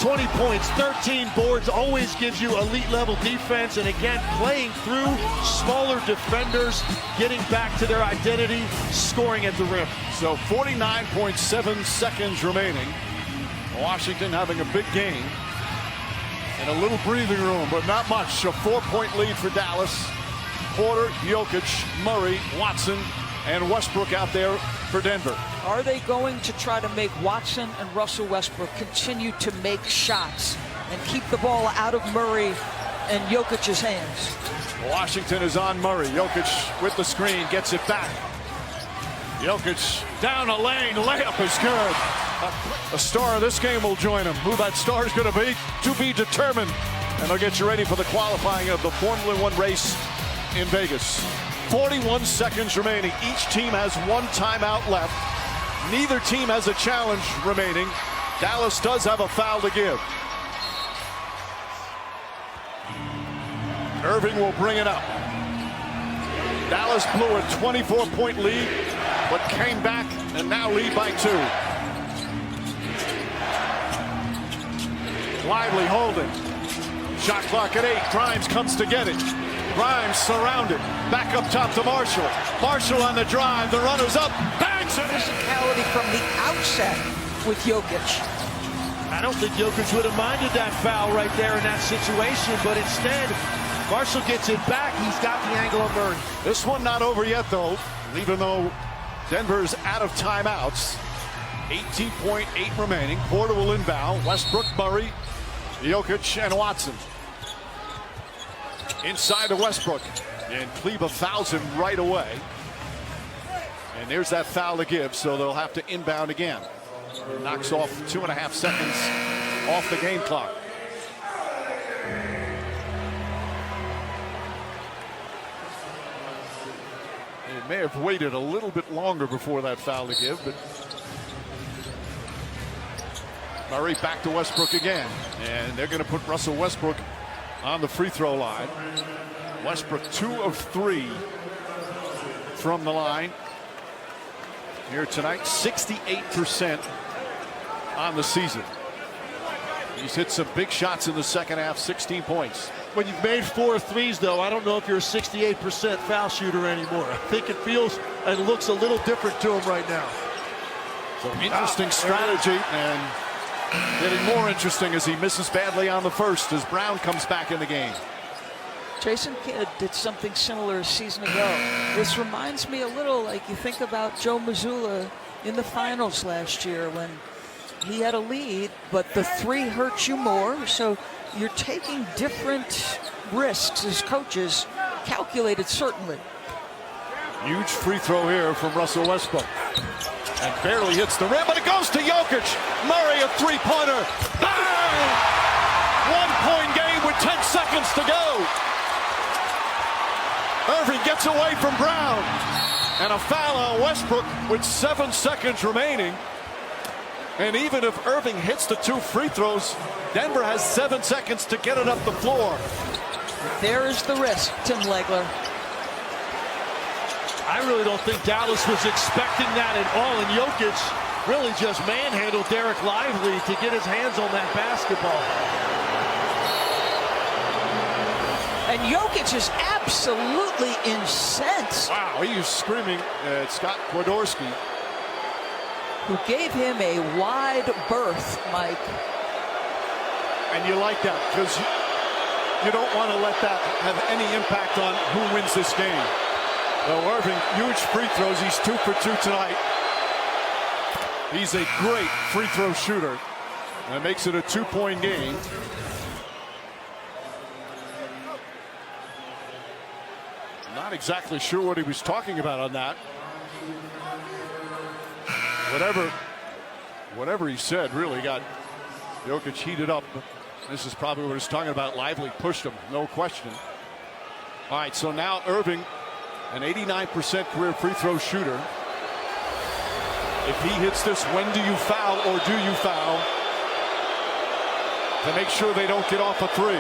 20 points, 13 boards, always gives you elite level defense. And again, playing through smaller defenders, getting back to their identity, scoring at the rim. So 49.7 seconds remaining. Washington having a big game. And a little breathing room, but not much. A 4-point lead for Dallas. Porter, Jokic, Murray, Watson, and Westbrook out there for Denver. Are they going to try to make Watson and Russell Westbrook continue to make shots and keep the ball out of Murray and Jokic's hands? Washington is on Murray. Jokic with the screen, gets it back. Jokic down a lane, layup is good. A star of this game will join him. Who that star is going to be determined. And they'll get you ready for the qualifying of the Formula One race in Vegas. 41 seconds remaining. Each team has one timeout left. Neither team has a challenge remaining. Dallas does have a foul to give. Irving will bring it up. Dallas blew a 24-point lead, but came back and now lead by 2. Lively holding. Shot clock at 8. Grimes comes to get it. Grimes surrounded. Back up top to Marshall. Marshall on the drive. The runner's up. Bangs it. Physicality from the outset with Jokic. I don't think Jokic would have minded that foul right there in that situation, but instead, Marshall gets it back. He's got the angle on Murray. This one not over yet, though, even though Denver's out of timeouts. 18.8 remaining. Porter will inbound. Westbrook, Murray, Jokic, and Watson. Inside to Westbrook. And Kleba fouls him right away. And there's that foul to give, so they'll have to inbound again. It knocks off 2.5 seconds off the game clock. It may have waited a little bit longer before that foul to give, but Murray back to Westbrook again. And they're going to put Russell Westbrook on the free throw line. Westbrook 2 of 3 from the line here tonight. 68% on the season. He's hit some big shots in the second half. 16 points. When you've made 4 threes, though, I don't know if you're a 68% foul shooter anymore. I think it feels and looks a little different to him right now. So interesting strategy, and getting more interesting as he misses badly on the first as Brown comes back in the game. Jason Kidd did something similar a season ago. This reminds me a little like you think about Joe Mazzulla in the finals last year when he had a lead, but the 3 hurts you more. So you're taking different risks as coaches, calculated certainly. Huge free throw here from Russell Westbrook. And barely hits the rim, but it goes to Jokic. Murray, a 3-pointer. Bang! 1-point game with 10 seconds to go. Irving gets away from Brown. And a foul on Westbrook with 7 seconds remaining. And even if Irving hits the 2 free throws, Denver has 7 seconds to get it up the floor. There is the risk, Tim Legler. I really don't think Dallas was expecting that at all, and Jokic really just manhandled Derek Lively to get his hands on that basketball. And Jokic is absolutely incensed. Wow, he was screaming at Scott Twardoski, who gave him a wide berth, Mike. and you like that because you don't want to let that have any impact on who wins this game. Well, Irving, huge free throws. He's 2 for 2 tonight. He's a great free throw shooter. And it makes it a 2-point game. Not exactly sure what he was talking about on that. Whatever he said really got Jokic heated up. This is probably what he's talking about. Lively pushed him, no question. All right, so now Irving, an 89% career free throw shooter. If he hits this, when do you foul or do you foul? To make sure they don't get off a 3.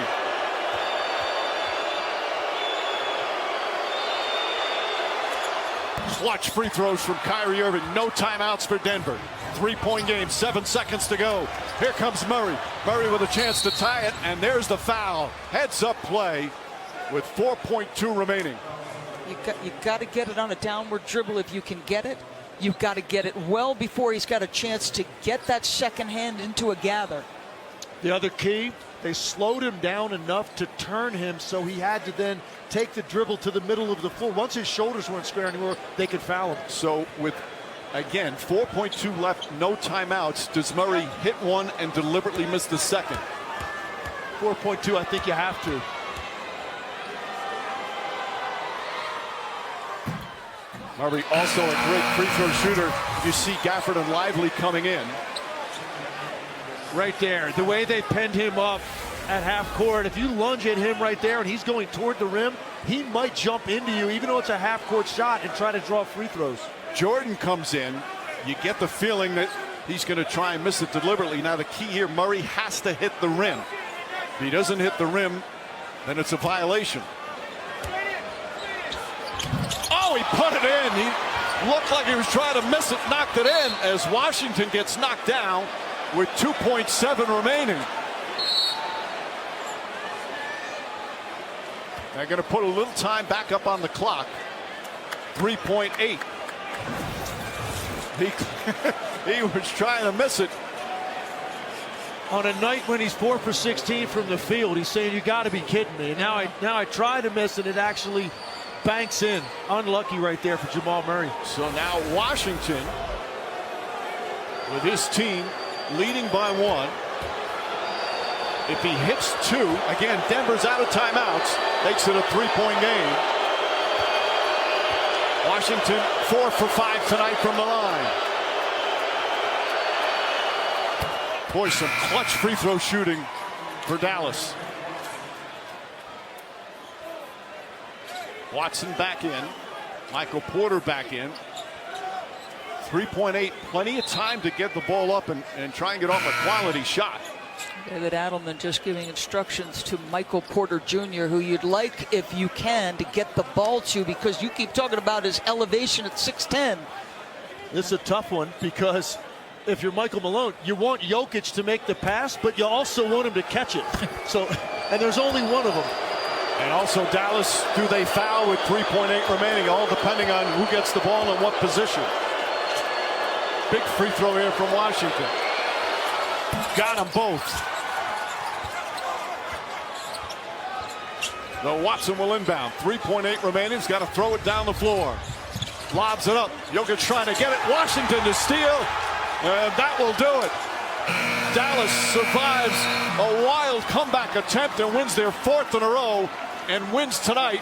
Clutch free throws from Kyrie Irving. No timeouts for Denver. 3-point game, 7 seconds to go. Here comes Murray. Murray with a chance to tie it, and there's the foul. Heads up play with 4.2 remaining. You got to get it on a downward dribble if you can get it. You've got to get it well before he's got a chance to get that second hand into a gather. The other key, they slowed him down enough to turn him, so he had to then take the dribble to the middle of the floor. Once his shoulders weren't square anymore, they could foul him. So with, again, 4.2 left, no timeouts, does Murray hit one and deliberately miss the second? 4.2, I think you have to. Murray also a great free throw shooter. You see Gafford and Lively coming in. Right there, the way they pinned him up at half court, if you lunge at him right there and he's going toward the rim, he might jump into you, even though it's a half court shot, and try to draw free throws. Jordan comes in. You get the feeling that he's going to try and miss it deliberately. Now the key here, Murray has to hit the rim. If he doesn't hit the rim, then it's a violation. Oh, he put it in. He looked like he was trying to miss it, knocked it in as Washington gets knocked down with 2.7 remaining. They're going to put a little time back up on the clock. 3.8. He was trying to miss it. On a night when he's 4 for 16 from the field, he's saying, you got to be kidding me. And now I try to miss it, it actually banks in. Unlucky right there for Jamal Murray. So now Washington, with his team leading by 1. If he hits 2, again, Denver's out of timeouts, makes it a 3-point game. Washington 4 for 5 tonight from the line. Boy, some clutch free throw shooting for Dallas. Watson back in. Michael Porter back in. 3.8, plenty of time to get the ball up and try and get off a quality shot. David Adelman just giving instructions to Michael Porter Jr., who you'd like, if you can, to get the ball to, because you keep talking about his elevation at 6'10". This is a tough one, because if you're Michael Malone, you want Jokic to make the pass, but you also want him to catch it. So, and there's only one of them. And also Dallas, do they foul with 3.8 remaining, all depending on who gets the ball and what position. Big free throw here from Washington. Got them both. The Watson will inbound. 3.8 remaining. He's got to throw it down the floor. Lobs it up. Jokic trying to get it. Washington to steal. And that will do it. Dallas survives a wild comeback attempt and wins their 4th in a row and wins tonight